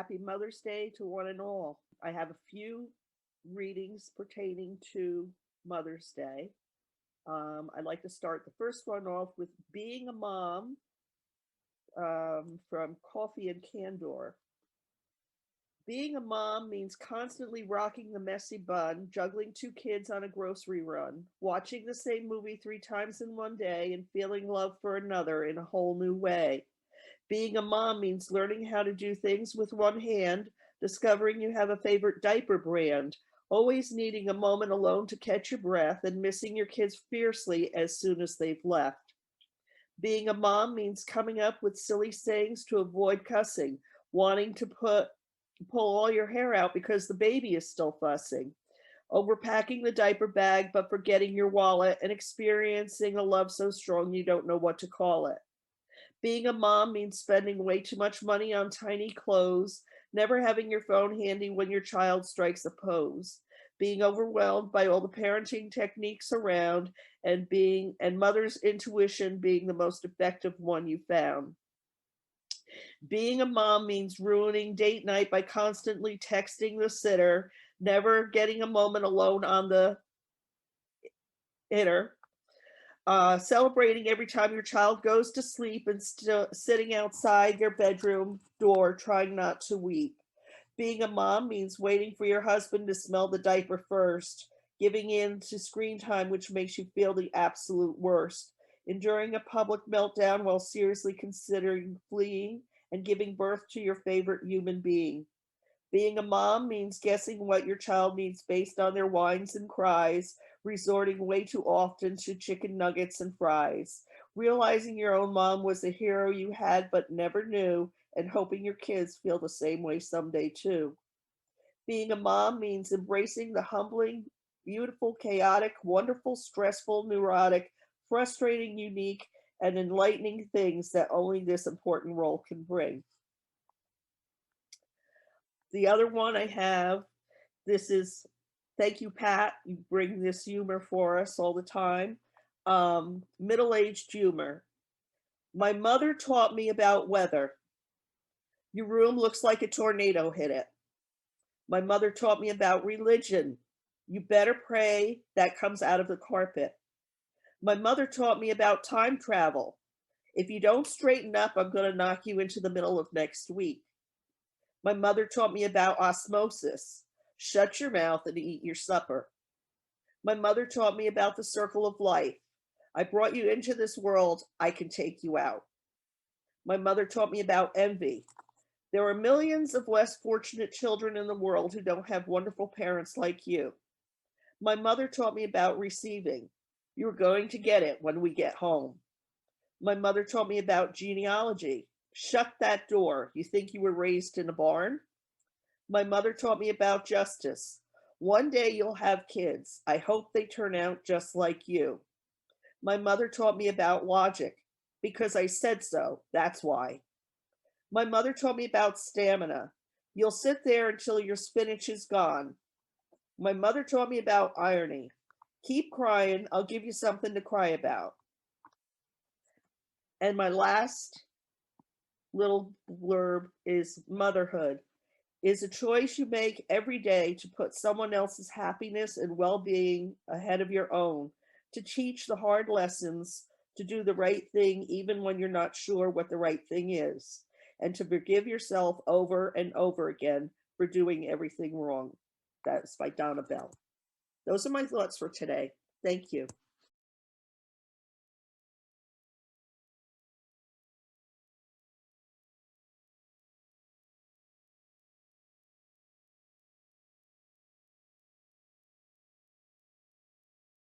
happy Mother's Day to one and all. I have a few readings pertaining to Mother's Day. I'd like to start the first one off with Being a Mom from Coffee and Candor. Being a mom means constantly rocking the messy bun, juggling two kids on a grocery run, watching the same movie 3 times in one day, and feeling love for another in a whole new way. Being a mom means learning how to do things with one hand, discovering you have a favorite diaper brand, always needing a moment alone to catch your breath, and missing your kids fiercely as soon as they've left. Being a mom means coming up with silly sayings to avoid cussing, wanting to pull all your hair out because the baby is still fussing, overpacking the diaper bag but forgetting your wallet, and experiencing a love so strong you don't know what to call it. Being a mom means spending way too much money on tiny clothes, never having your phone handy when your child strikes a pose, being overwhelmed by all the parenting techniques around, and mother's intuition being the most effective one you found. Being a mom means ruining date night by constantly texting the sitter, never getting a moment alone on the hitter, celebrating every time your child goes to sleep and still sitting outside your bedroom door trying not to weep. Being a mom means waiting for your husband to smell the diaper first, giving in to screen time, which makes you feel the absolute worst, enduring a public meltdown while seriously considering fleeing, and giving birth to your favorite human being. Being a mom means guessing what your child needs based on their whines and cries, resorting way too often to chicken nuggets and fries, realizing your own mom was a hero you had but never knew, and hoping your kids feel the same way someday too. Being a mom means embracing the humbling, beautiful, chaotic, wonderful, stressful, neurotic, frustrating, unique, and enlightening things that only this important role can bring. The other one I have, this is, thank you, Pat. You bring this humor for us all the time. Middle-aged humor. My mother taught me about weather. Your room looks like a tornado hit it. My mother taught me about religion. You better pray that comes out of the carpet. My mother taught me about time travel. If you don't straighten up, I'm going to knock you into the middle of next week. My mother taught me about osmosis. Shut your mouth and eat your supper. My mother taught me about the circle of life. I brought you into this world, I can take you out. My mother taught me about envy. There are millions of less fortunate children in the world who don't have wonderful parents like you. My mother taught me about receiving. You're going to get it when we get home. My mother taught me about genealogy. Shut that door. You think you were raised in a barn? My mother taught me about justice. One day you'll have kids. I hope they turn out just like you. My mother taught me about logic. Because I said so, that's why. My mother taught me about stamina. You'll sit there until your spinach is gone. My mother taught me about irony. Keep crying, I'll give you something to cry about. And my last little blurb is motherhood is a choice you make every day to put someone else's happiness and well-being ahead of your own, to teach the hard lessons, to do the right thing even when you're not sure what the right thing is, and to forgive yourself over and over again for doing everything wrong. That's by Donna Bell. Those are my thoughts for today. Thank you.